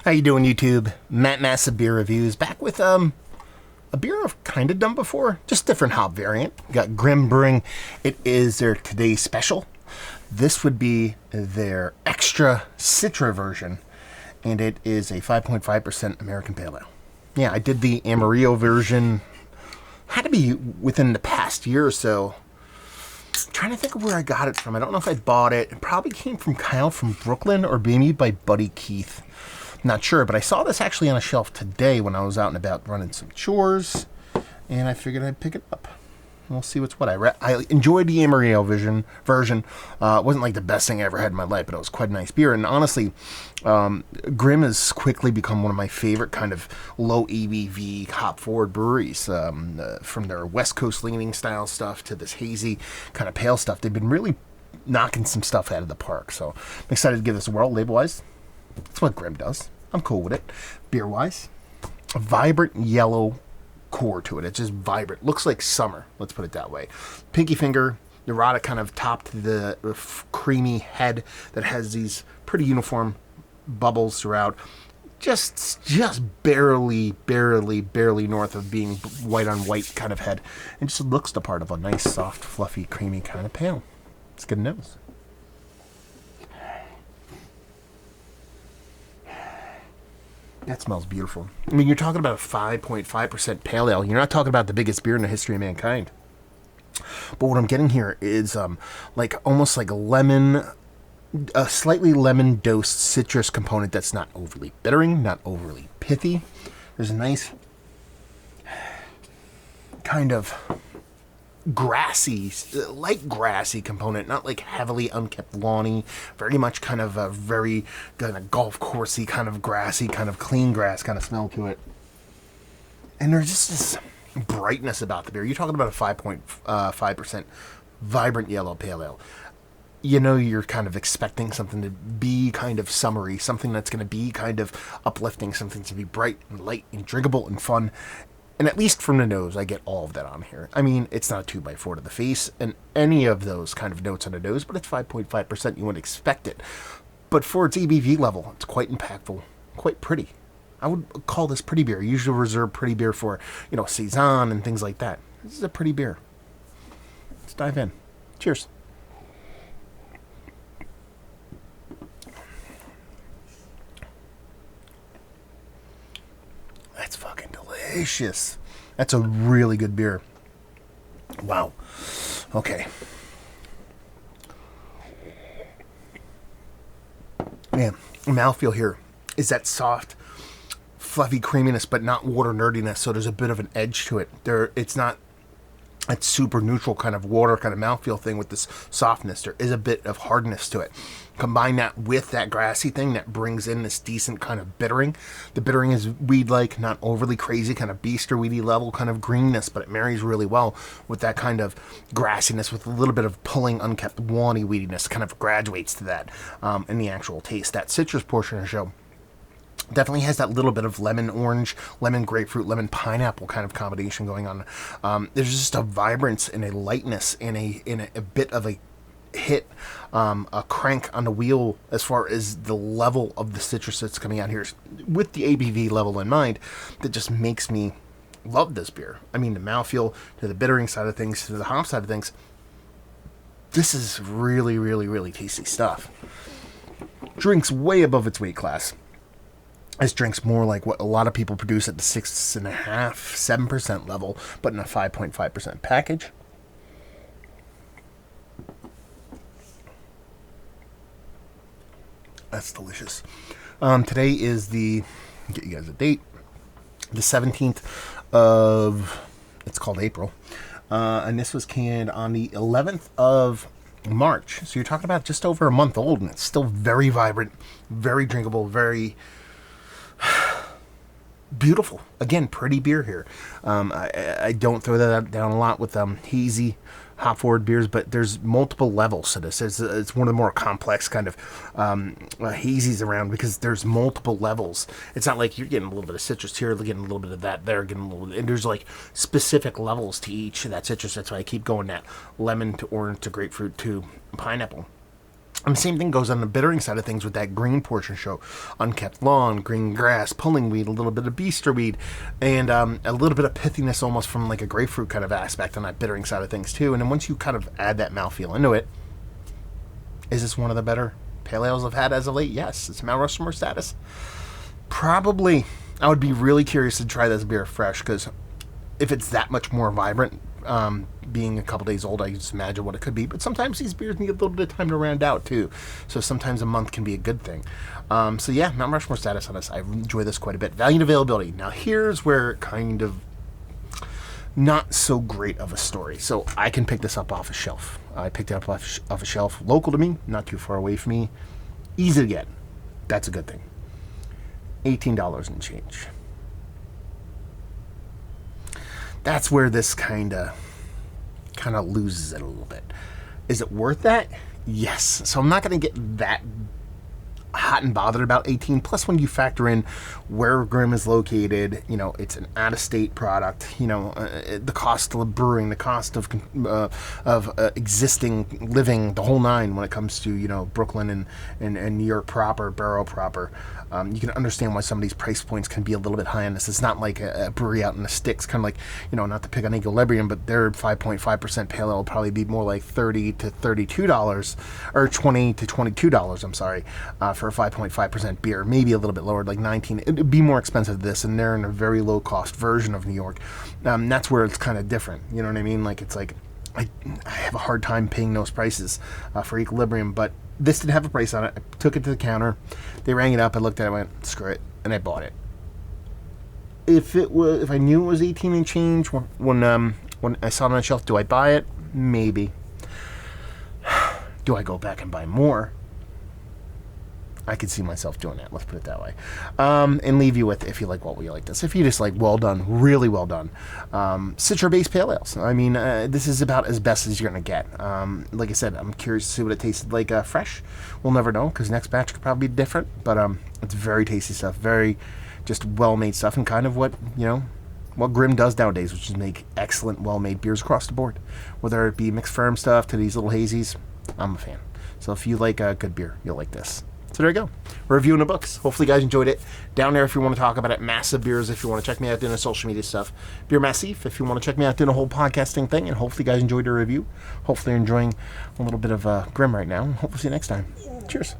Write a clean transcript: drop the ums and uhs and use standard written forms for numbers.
How you doing, YouTube? Matt Massive Beer Reviews, back with a beer I've kind of done before, just different hop variant. Got Grimm Brewing. It is their today's special. This would be their Xtra Citra version, and it is a 5.5% American Pale Ale. Yeah, I did the Amarillo version, had to be within the past year or so. I'm trying to think of where I got it from. I don't know if I bought it. It probably came from Kyle from Brooklyn, or maybe by Buddy Keith. Not sure, but I saw this actually on a shelf today when I was out and about running some chores, and I figured I'd pick it up. We'll see what's what. I enjoyed the Amarillo version. It wasn't like the best thing I ever had in my life, but it was quite a nice beer. And honestly, Grimm has quickly become one of my favorite kind of low ABV hop forward breweries. From their West Coast leaning style stuff to this hazy kind of pale stuff, they've been really knocking some stuff out of the park. So I'm excited to give this a whirl. Label wise, that's what Grimm does. I'm cool with it. Beer wise, a vibrant yellow core to it. It's just vibrant. Looks like summer. Let's put it that way. Pinky finger, neurotic kind of top to the creamy head that has these pretty uniform bubbles throughout. Just barely north of being white on white kind of head. And just looks the part of a nice, soft, fluffy, creamy kind of pale. It's good nose. That smells beautiful. I mean, you're talking about a 5.5% pale ale. You're not talking about the biggest beer in the history of mankind. But what I'm getting here is like almost like a slightly lemon-dosed citrus component that's not overly bittering, not overly pithy. There's a nice kind of grassy, light grassy component, not like heavily unkept lawny, very much kind of a very kind of golf coursey kind of grassy, kind of clean grass kind of smell to it. And there's just this brightness about the beer. You're talking about a 5.5% vibrant yellow pale ale. You know, you're kind of expecting something to be kind of summery, something that's going to be kind of uplifting, something to be bright and light and drinkable and fun. And at least from the nose, I get all of that on here. I mean, it's not a 2x4 to the face and any of those kind of notes on the nose, but it's 5.5%. You wouldn't expect it. But for its ABV level, it's quite impactful, quite pretty. I would call this pretty beer. I usually reserve pretty beer for, Saison and things like that. This is a pretty beer. Let's dive in. Cheers. That's fucking delicious. That's a really good beer. Wow. Okay. Man, mouthfeel here is that soft, fluffy creaminess, but not water nerdiness. So there's a bit of an edge to it. It's not that super neutral kind of water kind of mouthfeel thing with this softness. There is a bit of hardness to it. Combine that with that grassy thing that brings in this decent kind of bittering. The bittering is weed-like, not overly crazy, kind of beester weedy level kind of greenness, but it marries really well with that kind of grassiness with a little bit of pulling, unkept, lawny weediness. Kind of graduates to that in the actual taste. That citrus portion of the show definitely has that little bit of lemon orange, lemon grapefruit, lemon pineapple kind of combination going on. There's just a vibrance and a lightness and a bit of a hit, a crank on the wheel as far as the level of the citrus that's coming out here with the ABV level in mind that just makes me love this beer. I mean, the mouthfeel to the bittering side of things to the hop side of things. This is really, really, really tasty stuff. Drinks way above its weight class. This drink's more like what a lot of people produce at the 6.5%, 7% level, but in a 5.5% package. That's delicious. Today is I'll get you guys a date, the 17th of, it's called April, and this was canned on the 11th of March. So you're talking about just over a month old, and it's still very vibrant, very drinkable, very beautiful. Again, pretty beer here. I don't throw that down a lot with hazy hop forward beers, but there's multiple levels to this. It's one of the more complex kind of hazies around because there's multiple levels. It's not like you're getting a little bit of citrus here, getting a little bit of that there, getting a little, and there's like specific levels to each of that citrus. That's why I keep going that lemon to orange to grapefruit to pineapple. And the same thing goes on the bittering side of things with that green portion show. Unkept lawn, green grass, pulling weed, a little bit of beester weed, and a little bit of pithiness almost from like a grapefruit kind of aspect on that bittering side of things too. And then once you kind of add that mouthfeel into it, is this one of the better pale ales I've had as of late? Yes. It's Mount Rushmore status. Probably. I would be really curious to try this beer fresh, because if it's that much more vibrant, being a couple days old, I can just imagine what it could be. But sometimes these beers need a little bit of time to round out too. So sometimes a month can be a good thing. So yeah, Mount Rushmore status on this. I enjoy this quite a bit. Value and availability. Now here's where it kind of not so great of a story. So I can pick this up off a shelf. I picked it up off a shelf local to me, not too far away from me. Easy to get. That's a good thing. $18 and change. That's where this kind of loses it a little bit. Is it worth that? Yes. So I'm not going to get that hot and bothered about 18. Plus, when you factor in where Grimm is located, it's an out-of-state product. The cost of brewing, the cost of existing, living, the whole nine when it comes to Brooklyn and New York proper, Borough proper. You can understand why some of these price points can be a little bit high on this. It's not like a brewery out in the sticks, kind of like, not to pick on Equilibrium, but their 5.5% pale ale will probably be more like $30 to $32, or $20 to $22, I'm sorry, for a 5.5% beer. Maybe a little bit lower, like 19. It would be more expensive than this, and they're in a very low-cost version of New York. That's where it's kind of different. You know what I mean? Like, it's like, I have a hard time paying those prices for Equilibrium, but this didn't have a price on it. I took it to the counter. They rang it up. I looked at it. I went, screw it, and I bought it. If I knew it was 18 and change when I saw it on the shelf, do I buy it? Maybe. Do I go back and buy more? I could see myself doing that. Let's put it that way. And leave you with, if you like what we like this. If you just like well done, really well done. Citra-based pale ales. I mean, this is about as best as you're going to get. Like I said, I'm curious to see what it tasted like fresh. We'll never know, because next batch could probably be different. But it's very tasty stuff. Very just well-made stuff, and kind of what Grimm does nowadays, which is make excellent, well-made beers across the board. Whether it be mixed firm stuff to these little hazies, I'm a fan. So if you like good beer, you'll like this. So there you go. Reviewing the books. Hopefully you guys enjoyed it. Down there if you want to talk about it. Massive Beers if you want to check me out doing the social media stuff. Beer Massif if you want to check me out doing a whole podcasting thing. And hopefully you guys enjoyed the review. Hopefully you're enjoying a little bit of Grimm right now. Hopefully see you next time. Cheers.